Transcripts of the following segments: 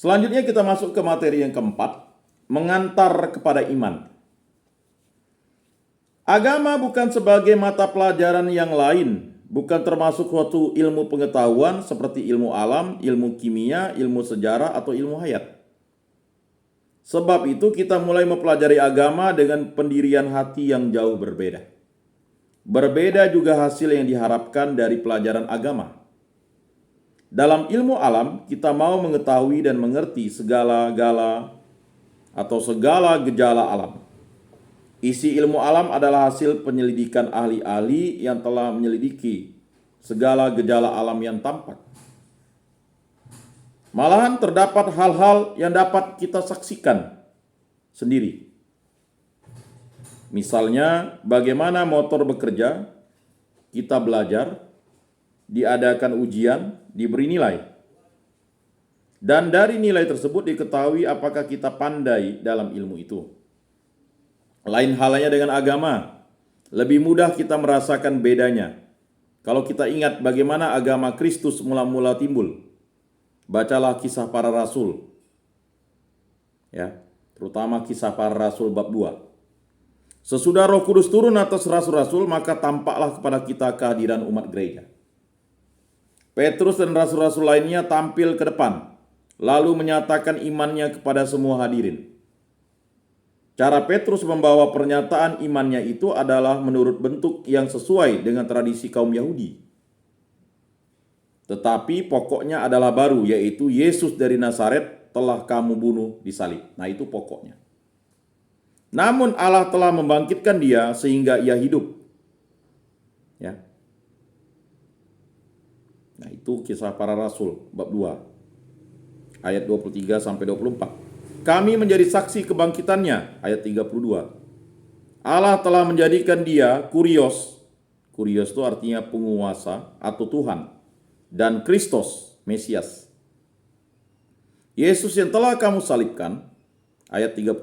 Selanjutnya kita masuk ke materi yang keempat, mengantar kepada iman. Agama bukan sebagai mata pelajaran yang lain, bukan termasuk suatu ilmu pengetahuan seperti ilmu alam, ilmu kimia, ilmu sejarah, atau ilmu hayat. Sebab itu kita mulai mempelajari agama dengan pendirian hati yang jauh berbeda. Berbeda juga hasil yang diharapkan dari pelajaran agama. Dalam ilmu alam, kita mau mengetahui dan mengerti segala gejala alam. Isi ilmu alam adalah hasil penyelidikan ahli-ahli yang telah menyelidiki segala gejala alam yang tampak. Malahan terdapat hal-hal yang dapat kita saksikan sendiri. Misalnya, bagaimana motor bekerja, kita belajar, diadakan ujian, diberi nilai. Dan dari nilai tersebut diketahui apakah kita pandai dalam ilmu itu. Lain halnya dengan agama, lebih mudah kita merasakan bedanya. Kalau kita ingat bagaimana agama Kristus mula-mula timbul, bacalah Kisah Para Rasul, ya, terutama Kisah Para Rasul bab 2. Sesudah Roh Kudus turun atas rasul-rasul, maka tampaklah kepada kita kehadiran umat gereja. Petrus dan rasul-rasul lainnya tampil ke depan, lalu menyatakan imannya kepada semua hadirin. Cara Petrus membawa pernyataan imannya itu adalah menurut bentuk yang sesuai dengan tradisi kaum Yahudi. Tetapi pokoknya adalah baru, yaitu Yesus dari Nazaret telah kamu bunuh di salib. Nah, itu pokoknya. Namun Allah telah membangkitkan dia sehingga ia hidup. Ya. Nah, itu Kisah Para Rasul bab 2 ayat 23 sampai 24. Kami menjadi saksi kebangkitannya, ayat 32. Allah telah menjadikan dia Kurios. Kurios itu artinya penguasa atau Tuhan. Dan Kristus, Mesias. Yesus yang telah kamu salibkan, ayat 36.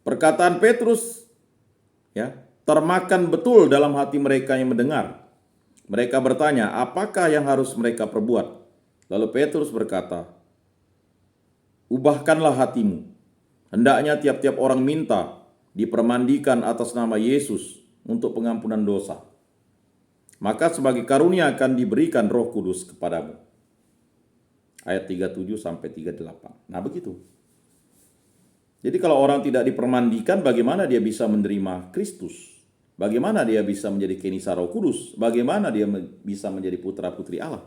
Perkataan Petrus ya, termakan betul dalam hati mereka yang mendengar. Mereka bertanya, apakah yang harus mereka perbuat? Lalu Petrus berkata, ubahkanlah hatimu. Hendaknya tiap-tiap orang minta dipermandikan atas nama Yesus untuk pengampunan dosa. Maka sebagai karunia akan diberikan Roh Kudus kepadamu. Ayat 37 sampai 38. Nah, begitu. Jadi kalau orang tidak dipermandikan, bagaimana dia bisa menerima Kristus? Bagaimana dia bisa menjadi kenisa Roh Kudus? Bagaimana dia bisa menjadi putra-putri Allah?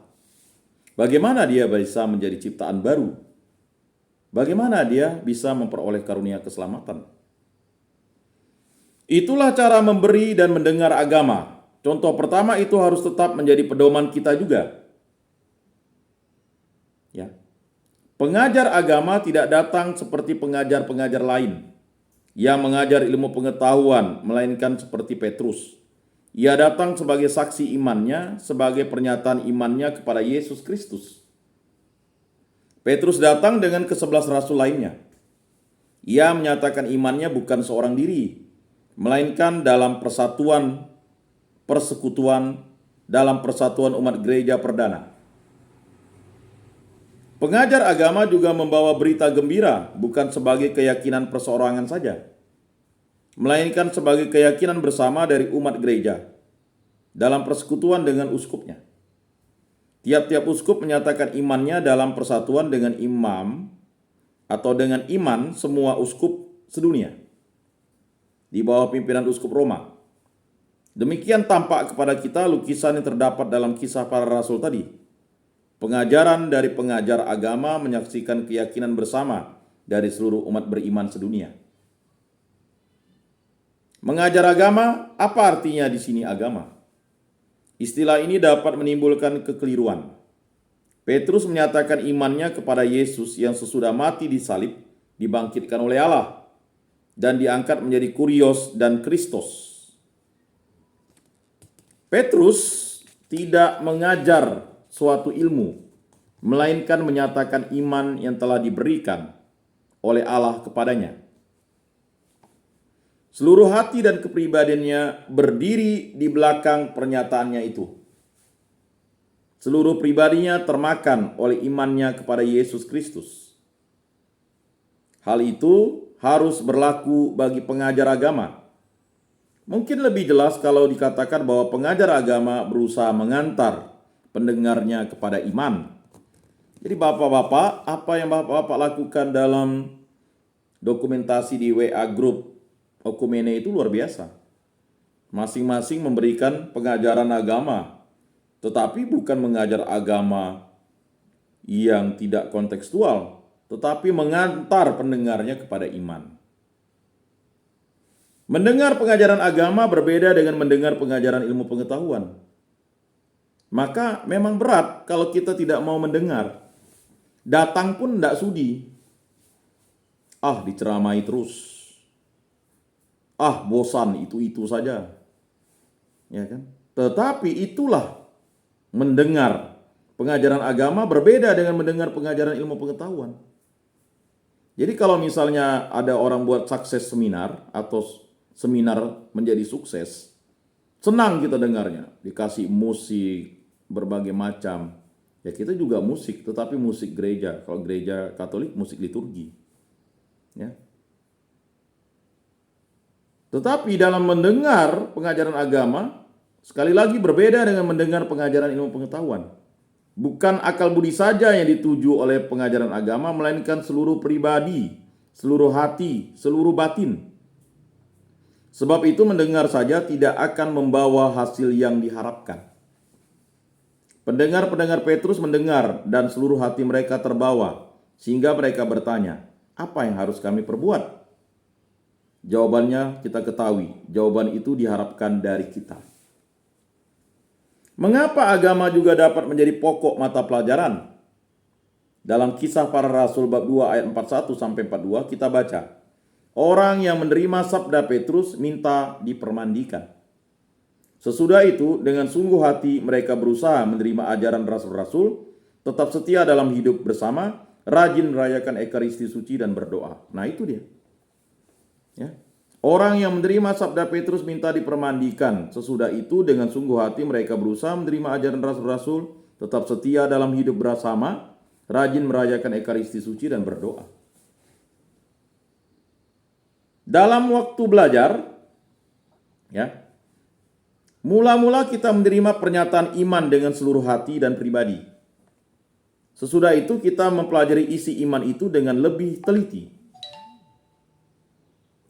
Bagaimana dia bisa menjadi ciptaan baru? Bagaimana dia bisa memperoleh karunia keselamatan? Itulah cara memberi dan mendengar agama. Contoh pertama itu harus tetap menjadi pedoman kita juga. Ya. Pengajar agama tidak datang seperti pengajar-pengajar lain yang mengajar ilmu pengetahuan, melainkan seperti Petrus. Ia datang sebagai saksi imannya, sebagai pernyataan imannya kepada Yesus Kristus. Petrus datang dengan ke-11 rasul lainnya. Ia menyatakan imannya bukan seorang diri, melainkan dalam persekutuan, dalam persatuan umat gereja perdana. Pengajar agama juga membawa berita gembira, bukan sebagai keyakinan perseorangan saja, melainkan sebagai keyakinan bersama dari umat gereja, dalam persekutuan dengan uskupnya. Tiap-tiap uskup menyatakan imannya dalam persatuan dengan imam atau dengan iman semua uskup sedunia di bawah pimpinan uskup Roma. Demikian tampak kepada kita lukisan yang terdapat dalam Kisah Para Rasul tadi. Pengajaran dari pengajar agama menyaksikan keyakinan bersama dari seluruh umat beriman sedunia. Mengajar agama, apa artinya di sini agama? Istilah ini dapat menimbulkan kekeliruan. Petrus menyatakan imannya kepada Yesus yang sesudah mati di salib dibangkitkan oleh Allah dan diangkat menjadi Kurios dan Kristus. Petrus tidak mengajar suatu ilmu, melainkan menyatakan iman yang telah diberikan oleh Allah kepadanya. Seluruh hati dan kepribadiannya berdiri di belakang pernyataannya itu. Seluruh pribadinya termakan oleh imannya kepada Yesus Kristus. Hal itu harus berlaku bagi pengajar agama. Mungkin lebih jelas kalau dikatakan bahwa pengajar agama berusaha mengantar pendengarnya kepada iman. Jadi bapak-bapak, apa yang bapak-bapak lakukan dalam dokumentasi di WA Group Okumene itu luar biasa. Masing-masing memberikan pengajaran agama, tetapi bukan mengajar agama yang tidak kontekstual, tetapi mengantar pendengarnya kepada iman. Mendengar pengajaran agama berbeda dengan mendengar pengajaran ilmu pengetahuan. Maka memang berat kalau kita tidak mau mendengar. Datang pun tidak sudi. Diceramai terus. Bosan, itu saja. Ya kan? Tetapi itulah mendengar pengajaran agama berbeda dengan mendengar pengajaran ilmu pengetahuan. Jadi kalau misalnya ada orang buat sukses seminar atau seminar menjadi sukses, senang kita dengarnya, dikasih musik berbagai macam. Ya kita juga musik, tetapi musik gereja. Kalau gereja Katolik musik liturgi. Ya. Tetapi dalam mendengar pengajaran agama, sekali lagi berbeda dengan mendengar pengajaran ilmu pengetahuan. Bukan akal budi saja yang dituju oleh pengajaran agama, melainkan seluruh pribadi, seluruh hati, seluruh batin. Sebab itu mendengar saja tidak akan membawa hasil yang diharapkan. Pendengar-pendengar Petrus mendengar dan seluruh hati mereka terbawa, sehingga mereka bertanya, apa yang harus kami perbuat? Jawabannya kita ketahui, jawaban itu diharapkan dari kita. Mengapa agama juga dapat menjadi pokok mata pelajaran? Dalam Kisah Para Rasul bab 2 ayat 41-42 kita baca, orang yang menerima sabda Petrus minta dipermandikan. Sesudah itu dengan sungguh hati mereka berusaha menerima ajaran rasul-rasul, tetap setia dalam hidup bersama, rajin merayakan Ekaristi Suci dan berdoa. Nah itu dia. Ya. Orang yang menerima sabda Petrus minta dipermandikan. Sesudah itu dengan sungguh hati mereka berusaha menerima ajaran rasul-rasul, tetap setia dalam hidup bersama, rajin merayakan Ekaristi Suci dan berdoa. Dalam waktu belajar, ya, mula-mula kita menerima pernyataan iman dengan seluruh hati dan pribadi. Sesudah itu kita mempelajari isi iman itu dengan lebih teliti.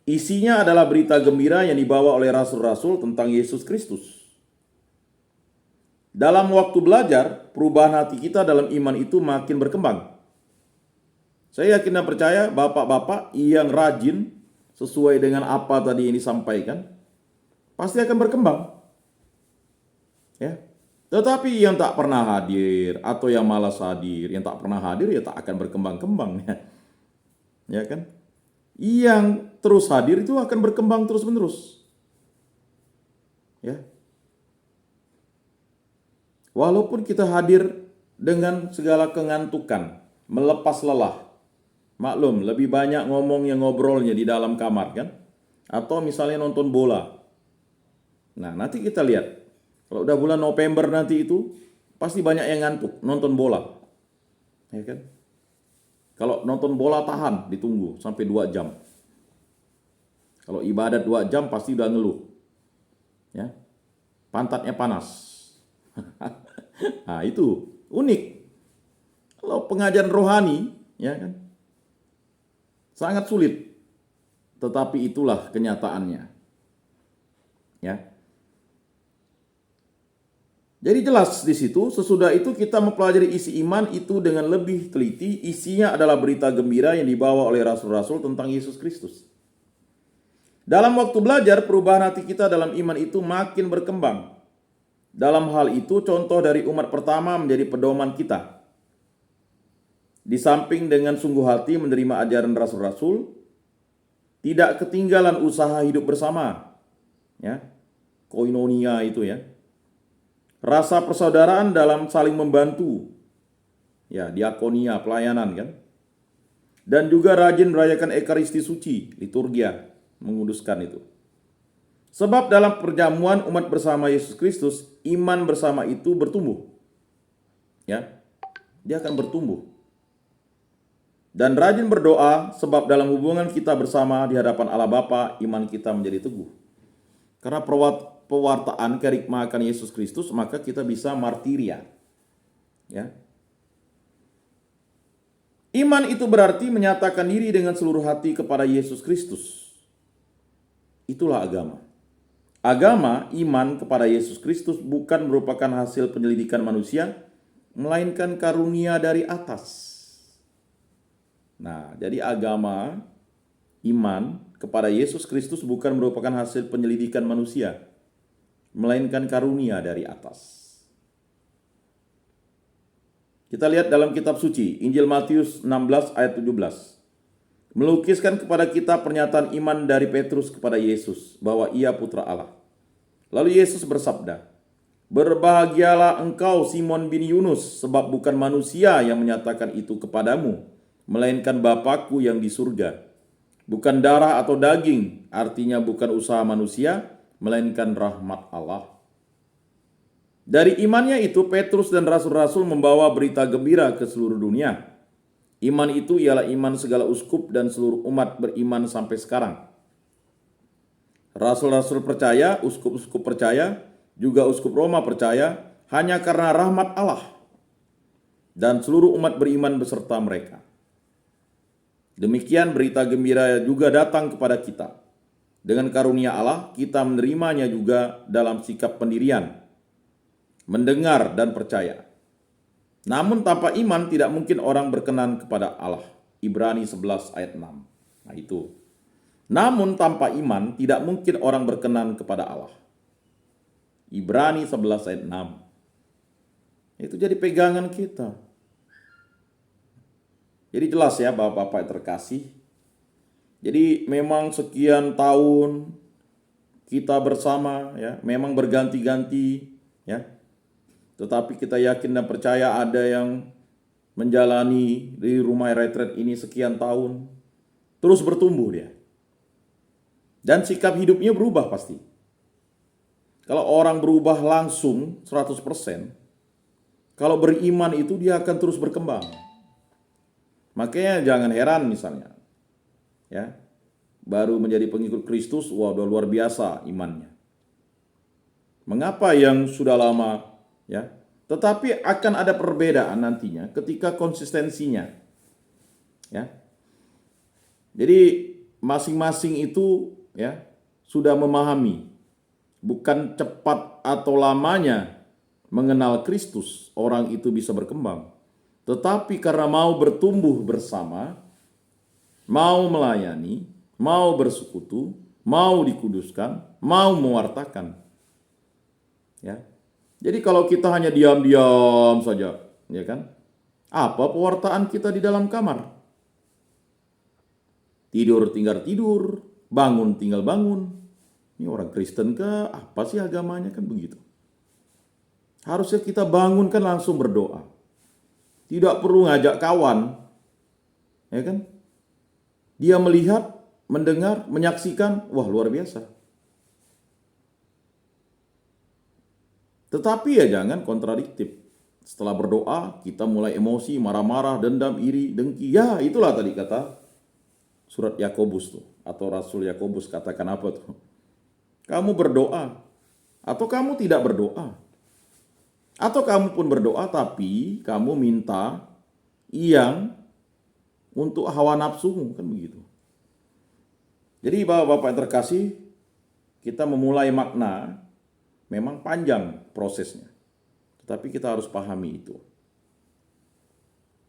Isinya adalah berita gembira yang dibawa oleh rasul-rasul tentang Yesus Kristus. Dalam waktu belajar, perubahan hati kita dalam iman itu makin berkembang. Saya yakin dan percaya bapak-bapak yang rajin sesuai dengan apa tadi yang disampaikan, pasti akan berkembang. Ya. Tetapi yang tak pernah hadir atau yang malas hadir, yang tak pernah hadir ya tak akan berkembang-kembang. Ya kan? Yang terus hadir itu akan berkembang terus-menerus. Ya. Walaupun kita hadir dengan segala kengantukan, melepas lelah. Maklum, lebih banyak ngomong yang ngobrolnya di dalam kamar kan? Atau misalnya nonton bola. Nah, nanti kita lihat. Kalau udah bulan November nanti itu, pasti banyak yang ngantuk nonton bola. Ya kan? Kalau nonton bola tahan, ditunggu sampai 2 jam. Kalau ibadat 2 jam pasti udah ngeluh. Ya. Pantatnya panas. Nah, itu unik. Kalau pengajaran rohani, ya kan? Sangat sulit. Tetapi itulah kenyataannya. Ya. Jadi jelas di situ, sesudah itu kita mempelajari isi iman itu dengan lebih teliti. Isinya adalah berita gembira yang dibawa oleh rasul-rasul tentang Yesus Kristus. Dalam waktu belajar, perubahan hati kita dalam iman itu makin berkembang. Dalam hal itu, contoh dari umat pertama menjadi pedoman kita. Di samping dengan sungguh hati menerima ajaran rasul-rasul, tidak ketinggalan usaha hidup bersama. Ya, koinonia itu ya. Rasa persaudaraan dalam saling membantu. Ya, diakonia, pelayanan kan. Dan juga rajin merayakan Ekaristi Suci, liturgia, menguduskan itu. Sebab dalam perjamuan umat bersama Yesus Kristus, iman bersama itu bertumbuh. Ya, dia akan bertumbuh. Dan rajin berdoa, sebab dalam hubungan kita bersama di hadapan Allah Bapa, iman kita menjadi teguh. Karena pewartaan kerikma akan Yesus Kristus, maka kita bisa martiria. Ya. Iman itu berarti menyatakan diri dengan seluruh hati kepada Yesus Kristus. Itulah agama. Agama, iman kepada Yesus Kristus bukan merupakan hasil penyelidikan manusia, melainkan karunia dari atas. Nah, jadi agama, iman kepada Yesus Kristus bukan merupakan hasil penyelidikan manusia, melainkan karunia dari atas. Kita lihat dalam kitab suci, Injil Matius 16 ayat 17. Melukiskan kepada kita pernyataan iman dari Petrus kepada Yesus, bahwa ia putra Allah. Lalu Yesus bersabda, "Berbahagialah engkau Simon bin Yunus, sebab bukan manusia yang menyatakan itu kepadamu, melainkan Bapakku yang di surga. Bukan darah atau daging, artinya bukan usaha manusia, melainkan rahmat Allah." Dari imannya itu, Petrus dan rasul-rasul membawa berita gembira ke seluruh dunia. Iman itu ialah iman segala uskup dan seluruh umat beriman sampai sekarang. Rasul-rasul percaya, uskup-uskup percaya, juga uskup Roma percaya, hanya karena rahmat Allah. Dan seluruh umat beriman beserta mereka. Demikian berita gembira juga datang kepada kita. Dengan karunia Allah, kita menerimanya juga dalam sikap pendirian, mendengar dan percaya. Namun tanpa iman tidak mungkin orang berkenan kepada Allah. Ibrani 11 ayat 6. Nah itu. Namun tanpa iman tidak mungkin orang berkenan kepada Allah. Ibrani 11 ayat 6. Itu jadi pegangan kita. Jadi jelas ya Bapak-bapak terkasih. Jadi memang sekian tahun kita bersama ya, memang berganti-ganti ya. Tetapi kita yakin dan percaya ada yang menjalani di rumah retret ini sekian tahun. Terus bertumbuh dia. Dan sikap hidupnya berubah pasti. Kalau orang berubah langsung 100%, kalau beriman itu dia akan terus berkembang. Makanya jangan heran misalnya. Ya. Baru menjadi pengikut Kristus, wah udah luar biasa imannya. Mengapa yang sudah lama ya, tetapi akan ada perbedaan nantinya ketika konsistensinya ya. Jadi masing-masing itu ya sudah memahami bukan cepat atau lamanya mengenal Kristus orang itu bisa berkembang, tetapi karena mau bertumbuh bersama, mau melayani, mau bersekutu, mau dikuduskan, mau mewartakan ya. Jadi kalau kita hanya diam-diam saja, ya kan? Apa pewartaan kita di dalam kamar? Tidur tinggal tidur, bangun tinggal bangun. Ini orang Kristen kah? Apa sih agamanya kan begitu? Harusnya kita bangun kan langsung berdoa. Tidak perlu ngajak kawan, ya kan? Dia melihat, mendengar, menyaksikan, wah luar biasa. Tetapi ya jangan kontradiktif. Setelah berdoa, kita mulai emosi, marah-marah, dendam, iri, dengki. Ya itulah tadi kata surat Yakobus tuh. Atau Rasul Yakobus katakan apa tuh? Kamu berdoa. Atau kamu tidak berdoa. Atau kamu pun berdoa tapi kamu minta yang untuk hawa nafsumu. Kan begitu. Jadi Bapak-bapak yang terkasih, kita memulai makna. Memang panjang prosesnya, tetapi kita harus pahami itu.